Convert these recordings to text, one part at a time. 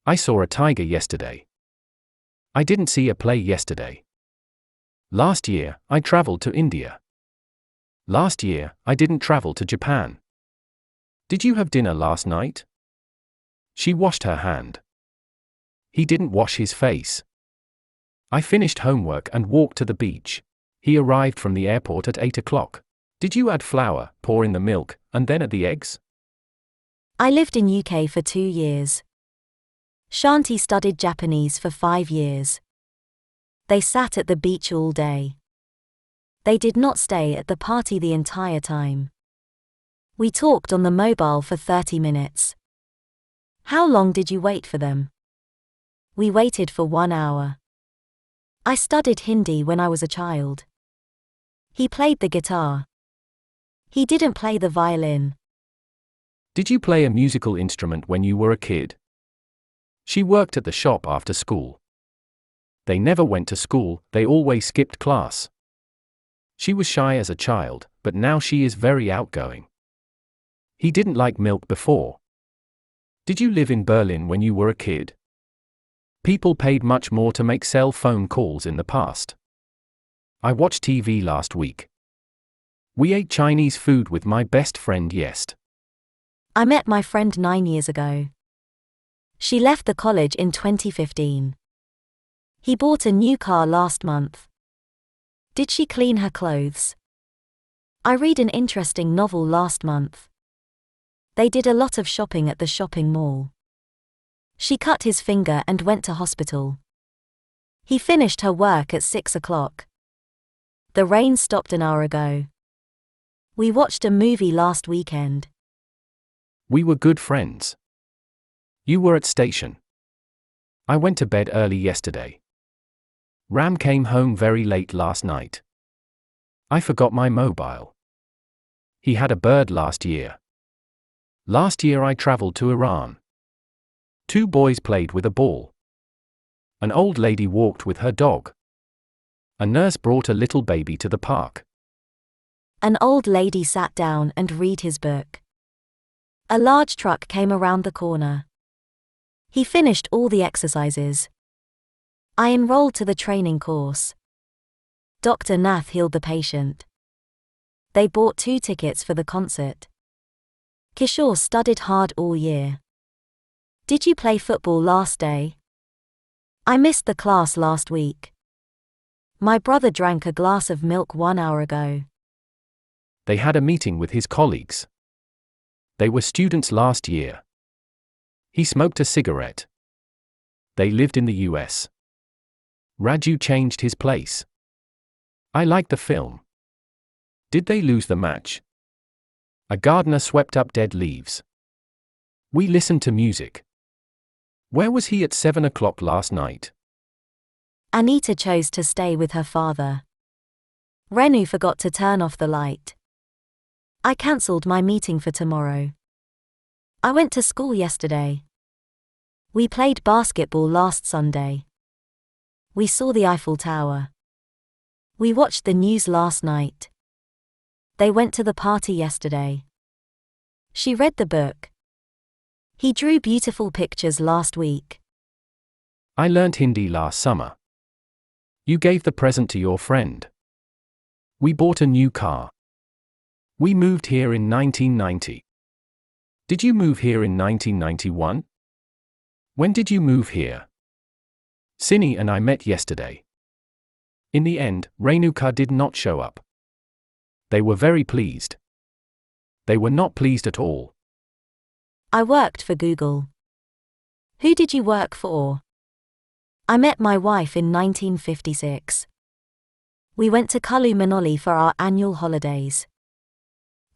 I saw a tiger yesterday. I didn't see a play yesterday. Last year, I traveled to India. Last year, I didn't travel to Japan. Did you have dinner last night? She washed her hand. He didn't wash his face. I finished homework and walked to the beach. He arrived from the airport at 8 o'clock. Did you add flour, pour in the milk, and then add the eggs? I lived in UK for 2 years. Shanti studied Japanese for 5 years. They sat at the beach all day. They did not stay at the party the entire time. We talked on the mobile for 30 minutes. How long did you wait for them? We waited for 1 hour. I studied Hindi when I was a child. He played the guitar. He didn't play the violin. Did you play a musical instrument when you were a kid? She worked at the shop after school. They never went to school, they always skipped class. She was shy as a child, but now she is very outgoing. He didn't like milk before. Did you live in Berlin when you were a kid? People paid much more to make cell phone calls in the past. I watched TV last week. We ate Chinese food with my best friend Yest. I met my friend 9 years ago. She left the college in 2015. He bought a new car last month. Did she clean her clothes? I read an interesting novel last month. They did a lot of shopping at the shopping mall. She cut his finger and went to hospital. He finished her work at 6 o'clock. The rain stopped an hour ago. We watched a movie last weekend. We were good friends. You were at station. I went to bed early yesterday. Ram came home very late last night. I forgot my mobile. He had a bird last year. Last year I traveled to Iran. 2 boys played with a ball. An old lady walked with her dog. A nurse brought a little baby to the park. An old lady sat down and read his book. A large truck came around the corner. He finished all the exercises. I enrolled to the training course. Dr. Nath healed the patient. They bought 2 tickets for the concert. Kishore studied hard all year. Did you play football last day? I missed the class last week. My brother drank a glass of milk 1 hour ago. They had a meeting with his colleagues. They were students last year. He smoked a cigarette. They lived in the US. Raju changed his place. I liked the film. Did they lose the match? A gardener swept up dead leaves. We listened to music. Where was he at 7 o'clock last night? Anita chose to stay with her father. Renu forgot to turn off the light. I cancelled my meeting for tomorrow. I went to school yesterday. We played basketball last Sunday. We saw the Eiffel Tower. We watched the news last night. They went to the party yesterday. She read the book. He drew beautiful pictures last week. I learnt Hindi last summer. You gave the present to your friend. We bought a new car. We moved here in 1990. Did you move here in 1991? When did you move here? Sini and I met yesterday. In the end, Renuka did not show up. They were very pleased. They were not pleased at all. I worked for Google. Who did you work for? I met my wife in 1956. We went to Kullu Manali for our annual holidays.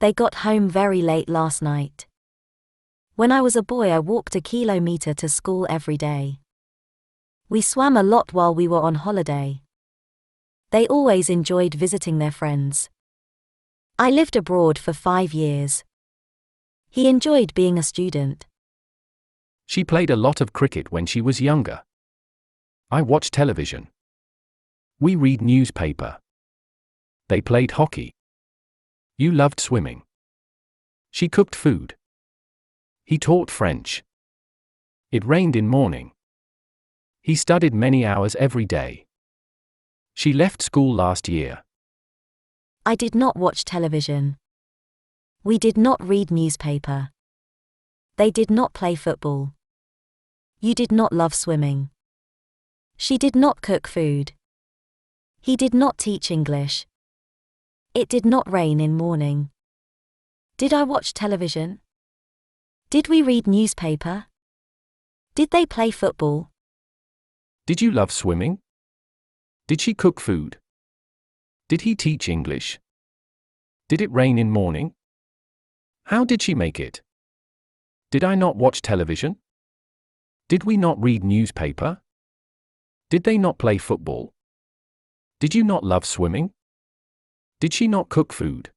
They got home very late last night. When I was a boy, I walked a kilometer to school every day. We swam a lot while we were on holiday. They always enjoyed visiting their friends. I lived abroad for 5 years. He enjoyed being a student. She played a lot of cricket when she was younger. I watch television. We read newspaper. They played hockey. You loved swimming. She cooked food. He taught French. It rained in morning. He studied many hours every day. She left school last year. I did not watch television. We did not read newspaper. They did not play football. You did not love swimming. She did not cook food. He did not teach English. It did not rain in morning. Did I watch television? Did we read newspaper? Did they play football? Did you love swimming? Did she cook food? Did he teach English? Did it rain in morning? How did she make it? Did I not watch television? Did we not read newspaper? Did they not play football? Did you not love swimming? Did she not cook food?